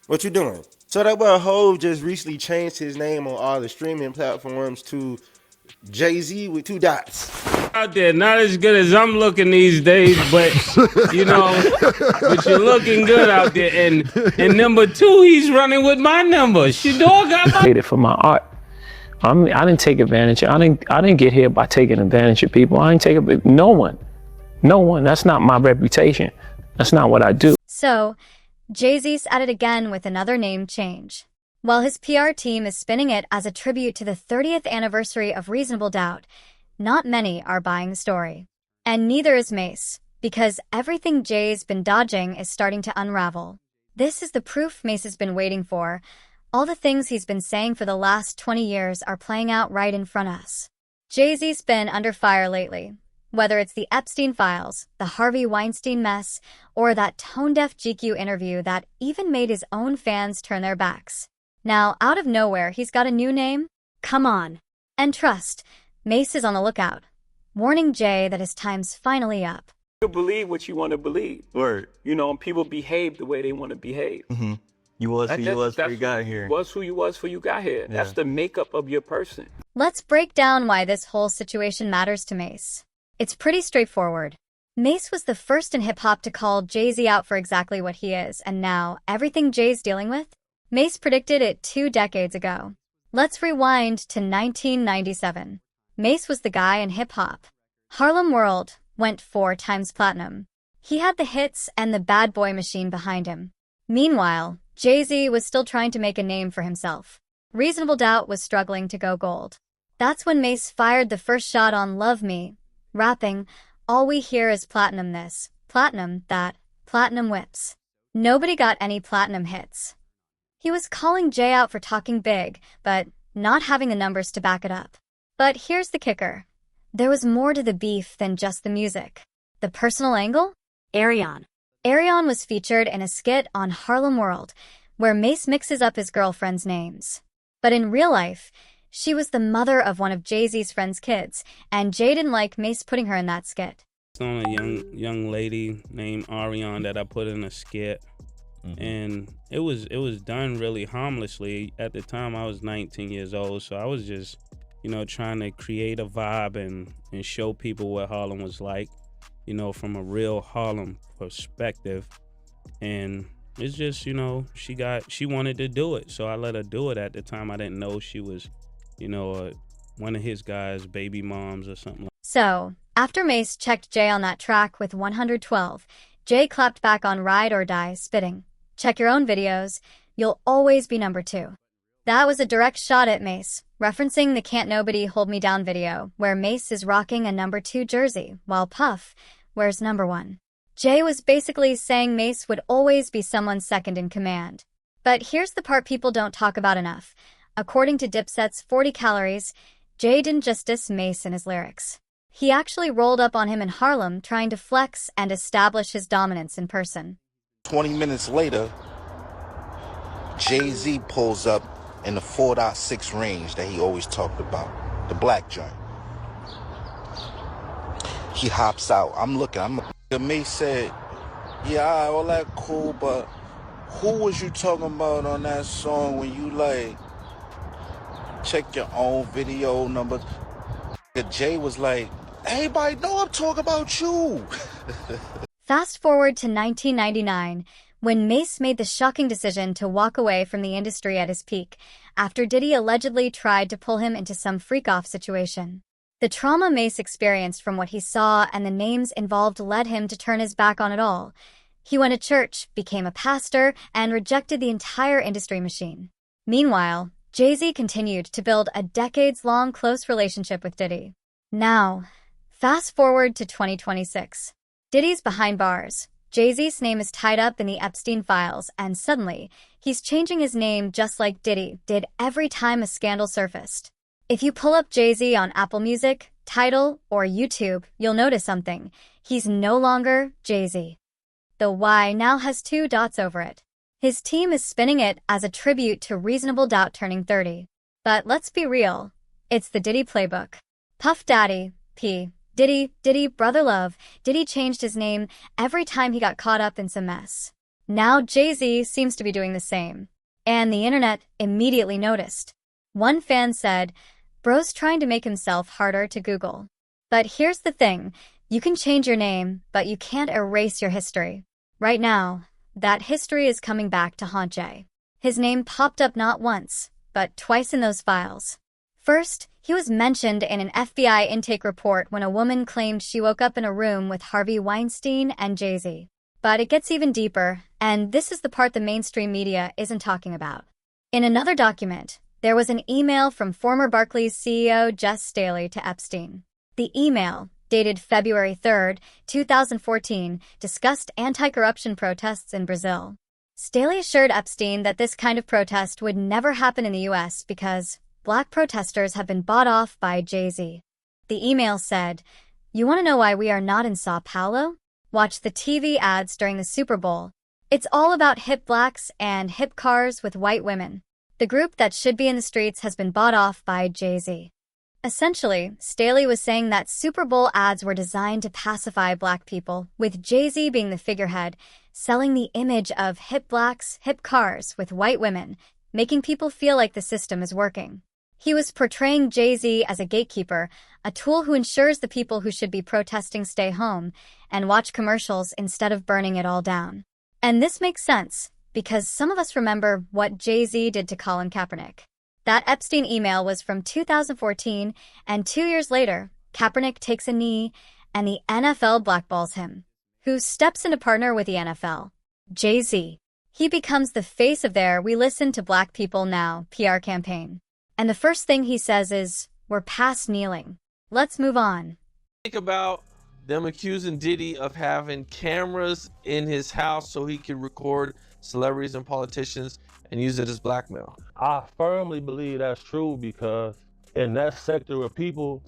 What you doing? So that boy Hove just recently changed his name on all the streaming platforms to Jay-Z with two dots. Out there, not as good as I'm looking these days, but you know, but you're looking good out there. And number two, he's running with my number. Shador got my It for my art. I didn't take advantage. I didn't get here by taking advantage of people. I didn't take it. No one. That's not my reputation. That's not what I do. So, Jay-Z's at it again with another name change. While his PR team is spinning it as a tribute to the 30th anniversary of Reasonable Doubt, not many are buying the story. And neither is Mace, because everything Jay's been dodging is starting to unravel. This is the proof Mace has been waiting for. All the things he's been saying for the last 20 years are playing out right in front of us. Jay-Z's been under fire lately. Whether it's the Epstein files, the Harvey Weinstein mess, or that tone-deaf GQ interview that even made his own fans turn their backs. Now, out of nowhere, he's got a new name? Come on. And trust, Mace is on the lookout, warning Jay that his time's finally up. You believe what you want to believe. Word. You know, and people behave the way they want to behave. Mm-hmm. You was who you was before you got here. You was who you was before you got here. Yeah. That's the makeup of your person. Let's break down why this whole situation matters to Mace. It's pretty straightforward. Mace was the first in hip-hop to call Jay-Z out for exactly what he is, and now, everything Jay's dealing with? Mace predicted it 2 decades ago. Let's rewind to 1997. Mace was the guy in hip-hop. Harlem World went 4 times platinum. He had the hits and the bad boy machine behind him. Meanwhile, Jay-Z was still trying to make a name for himself. Reasonable Doubt was struggling to go gold. That's when Mace fired the first shot on Love Me, rapping, "All we hear is platinum this, platinum that, platinum whips." Nobody got any platinum hits. He was calling Jay out for talking big, but not having the numbers to back it up. But here's the kicker. There was more to the beef than just the music. The personal angle? Arion. Arion was featured in a skit on Harlem World, where Mace mixes up his girlfriend's names. But in real life, she was the mother of one of Jay-Z's friend's kids, and Jay didn't like Mace putting her in that skit. It's on a young lady named Ariane that I put in a skit. And it was done really harmlessly. At the time, I was 19 years old, so I was just, trying to create a vibe and show people what Harlem was like, from a real Harlem perspective. And it's just, she wanted to do it, so I let her do it. At the time, I didn't know she was, one of his guys' baby moms or something. So, after Mace checked Jay on that track with 112, Jay clapped back on Ride or Die, spitting, "Check your own videos, you'll always be number 2. That was a direct shot at Mace, referencing the Can't Nobody Hold Me Down video, where Mace is rocking a number 2 jersey, while Puff wears number 1. Jay was basically saying Mace would always be someone's second in command. But here's the part people don't talk about enough. According to Dipset's 40 Calories, Jay didn't just diss Mace in his lyrics. He actually rolled up on him in Harlem, trying to flex and establish his dominance in person. 20 minutes later, Jay-Z pulls up in the 4.6 range that he always talked about, the black joint. He hops out. Mace said, "Yeah, all that cool, but who was you talking about on that song when you check your own video number?" Jay was like, "Everybody know I'm talking about you." Fast forward to 1999, when Mace made the shocking decision to walk away from the industry at his peak, after Diddy allegedly tried to pull him into some freak-off situation. The trauma Mace experienced from what he saw and the names involved led him to turn his back on it all. He went to church, became a pastor, and rejected the entire industry machine. Meanwhile, Jay-Z continued to build a decades-long close relationship with Diddy. Now, fast forward to 2026. Diddy's behind bars. Jay-Z's name is tied up in the Epstein files, and suddenly, he's changing his name just like Diddy did every time a scandal surfaced. If you pull up Jay-Z on Apple Music, Tidal, or YouTube, you'll notice something. He's no longer Jay-Z. The Y now has 2 dots over it. His team is spinning it as a tribute to Reasonable Doubt turning 30. But let's be real. It's the Diddy playbook. Puff Daddy, P. Diddy, Brother Love, Diddy changed his name every time he got caught up in some mess. Now Jay-Z seems to be doing the same. And the internet immediately noticed. One fan said, "Bro's trying to make himself harder to Google." But here's the thing, you can change your name, but you can't erase your history. Right now, that history is coming back to haunt Jay. His name popped up not once, but twice in those files. First, he was mentioned in an FBI intake report when a woman claimed she woke up in a room with Harvey Weinstein and Jay-Z. But it gets even deeper, and this is the part the mainstream media isn't talking about. In another document, there was an email from former Barclays CEO Jes Staley to Epstein. The email, dated February 3, 2014, discussed anti-corruption protests in Brazil. Staley assured Epstein that this kind of protest would never happen in the US because Black protesters have been bought off by Jay-Z. The email said, "You want to know why we are not in Sao Paulo? Watch the TV ads during the Super Bowl. It's all about hip blacks and hip cars with white women. The group that should be in the streets has been bought off by Jay-Z." Essentially, Staley was saying that Super Bowl ads were designed to pacify Black people, with Jay-Z being the figurehead, selling the image of hip blacks, hip cars with white women, making people feel like the system is working. He was portraying Jay-Z as a gatekeeper, a tool who ensures the people who should be protesting stay home and watch commercials instead of burning it all down. And this makes sense, because some of us remember what Jay-Z did to Colin Kaepernick. That Epstein email was from 2014, and 2 years later, Kaepernick takes a knee, and the NFL blackballs him. Who steps in to partner with the NFL? Jay-Z. He becomes the face of their "We Listen to Black People Now" PR campaign. And the first thing he says is, "We're past kneeling. Let's move on." Think about them accusing Diddy of having cameras in his house so he can record celebrities and politicians and use it as blackmail. I firmly believe that's true because in that sector of people,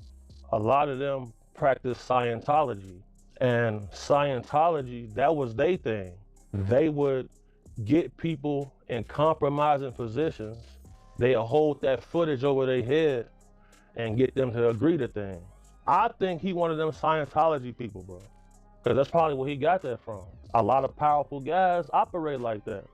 a lot of them practice Scientology. And Scientology, that was their thing. They would get people in compromising positions. They'll hold that footage over their head and get them to agree to things. I think he one of them Scientology people, bro. Because that's probably where he got that from. A lot of powerful guys operate like that.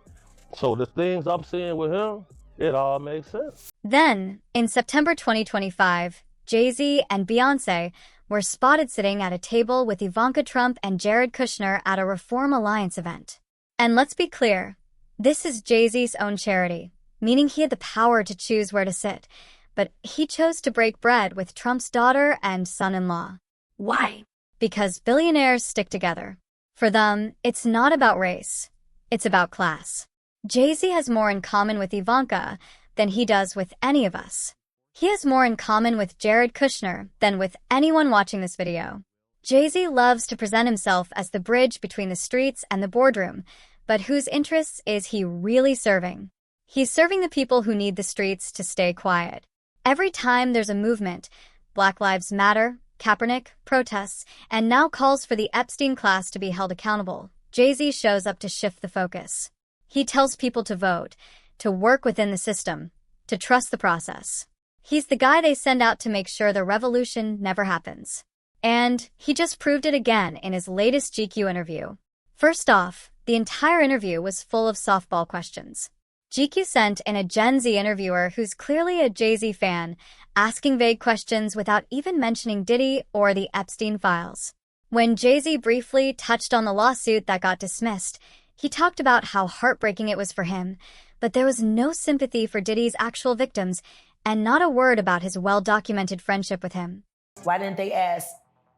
So the things I'm seeing with him, it all makes sense. Then, in September 2025, Jay-Z and Beyoncé were spotted sitting at a table with Ivanka Trump and Jared Kushner at a Reform Alliance event. And let's be clear, this is Jay-Z's own charity, meaning he had the power to choose where to sit, but he chose to break bread with Trump's daughter and son-in-law. Why? Because billionaires stick together. For them, it's not about race, it's about class. Jay-Z has more in common with Ivanka than he does with any of us. He has more in common with Jared Kushner than with anyone watching this video. Jay-Z loves to present himself as the bridge between the streets and the boardroom, but whose interests is he really serving? He's serving the people who need the streets to stay quiet. Every time there's a movement, Black Lives Matter, Kaepernick, protests, and now calls for the Epstein class to be held accountable, Jay-Z shows up to shift the focus. He tells people to vote, to work within the system, to trust the process. He's the guy they send out to make sure the revolution never happens. And he just proved it again in his latest GQ interview. First off, the entire interview was full of softball questions. GQ sent in a Gen Z interviewer who's clearly a Jay-Z fan, asking vague questions without even mentioning Diddy or the Epstein files. When Jay-Z briefly touched on the lawsuit that got dismissed, he talked about how heartbreaking it was for him, but there was no sympathy for Diddy's actual victims and not a word about his well-documented friendship with him. Why didn't they ask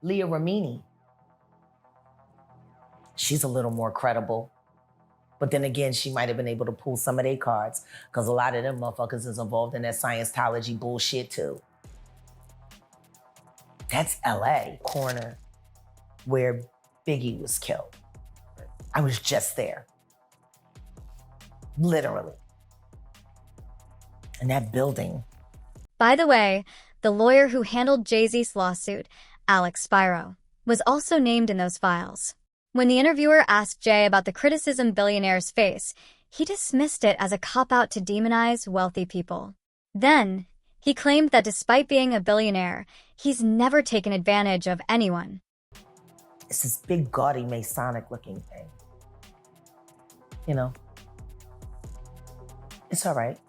Leah Remini? She's a little more credible. But then again, she might have been able to pull some of their cards because a lot of them motherfuckers is involved in that Scientology bullshit too. That's LA corner where Biggie was killed. I was just there. Literally. And that building. By the way, the lawyer who handled Jay-Z's lawsuit, Alex Spiro, was also named in those files. When the interviewer asked Jay about the criticism billionaires face, he dismissed it as a cop-out to demonize wealthy people. Then, he claimed that despite being a billionaire, he's never taken advantage of anyone. It's this big, gaudy, Masonic-looking thing. You know, it's all right,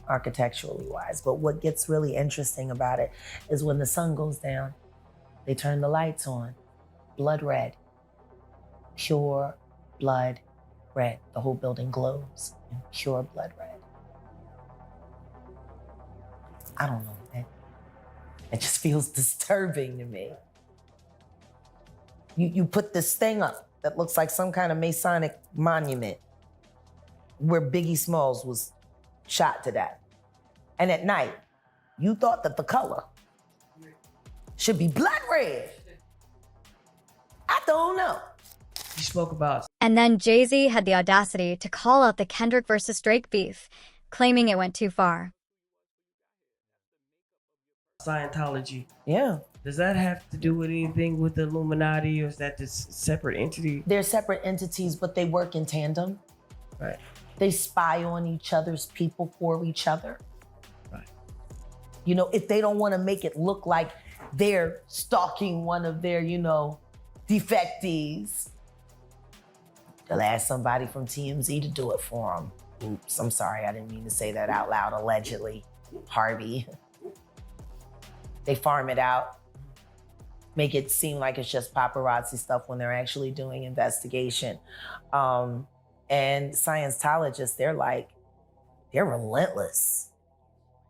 architecturally wise. But what gets really interesting about it is when the sun goes down, they turn the lights on, blood red, pure blood red. The whole building glows in pure blood red. I don't know, man. It just feels disturbing to me. You put this thing up that looks like some kind of Masonic monument where Biggie Smalls was shot to death. And at night, you thought that the color should be blood red. I don't know. You spoke about. And then Jay-Z had the audacity to call out the Kendrick versus Drake beef, claiming it went too far. Scientology. Yeah. Does that have to do with anything with the Illuminati, or is that just separate entity? They're separate entities, but they work in tandem. Right. They spy on each other's people for each other. Right. You know, if they don't want to make it look like they're stalking one of their, defectees, they'll ask somebody from TMZ to do it for them. Oops, I'm sorry, I didn't mean to say that out loud, allegedly. Harvey. They farm it out, make it seem like it's just paparazzi stuff when they're actually doing investigation. And Scientologists, they're relentless.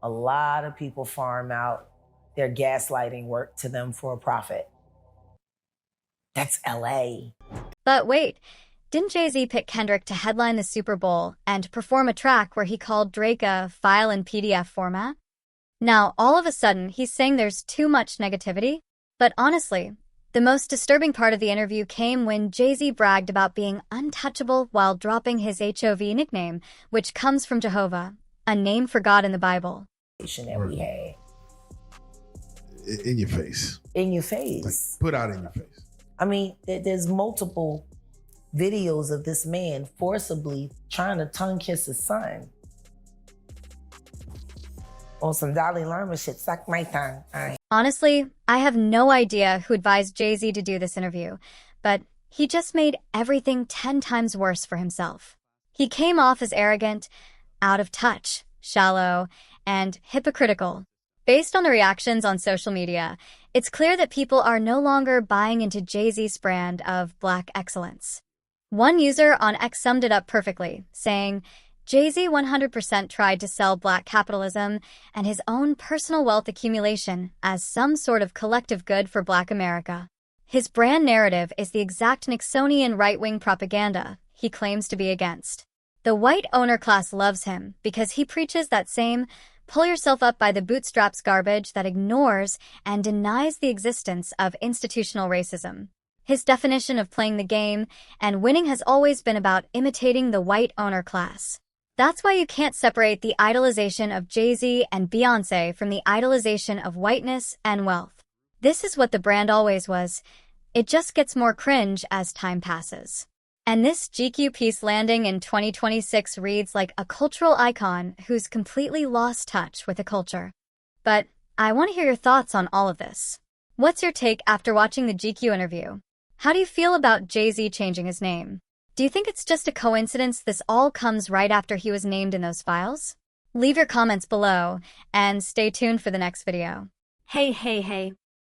A lot of people farm out their gaslighting work to them for a profit. That's LA. But wait, didn't Jay-Z pick Kendrick to headline the Super Bowl and perform a track where he called Drake a file in PDF format? Now, all of a sudden, he's saying there's too much negativity? But honestly, the most disturbing part of the interview came when Jay-Z bragged about being untouchable while dropping his HOV nickname, which comes from Jehovah, a name for God in the Bible. That we had. In your face. In your face. Like, put out in your face. I mean, there's multiple videos of this man forcibly trying to tongue kiss his son. On some Dalai Lama shit, suck my tongue. Honestly, I have no idea who advised Jay-Z to do this interview, but he just made everything 10 times worse for himself. He came off as arrogant, out of touch, shallow, and hypocritical. Based on the reactions on social media, it's clear that people are no longer buying into Jay-Z's brand of Black excellence. One user on X summed it up perfectly, saying, Jay-Z 100% tried to sell Black capitalism and his own personal wealth accumulation as some sort of collective good for Black America. His brand narrative is the exact Nixonian right-wing propaganda he claims to be against. The white owner class loves him because he preaches that same pull-yourself-up-by-the-bootstraps garbage that ignores and denies the existence of institutional racism. His definition of playing the game and winning has always been about imitating the white owner class. That's why you can't separate the idolization of Jay-Z and Beyoncé from the idolization of whiteness and wealth. This is what the brand always was. It just gets more cringe as time passes. And this GQ piece landing in 2026 reads like a cultural icon who's completely lost touch with the culture. But I want to hear your thoughts on all of this. What's your take after watching the GQ interview? How do you feel about Jay-Z changing his name? Do you think it's just a coincidence this all comes right after he was named in those files? Leave your comments below and stay tuned for the next video. Hey,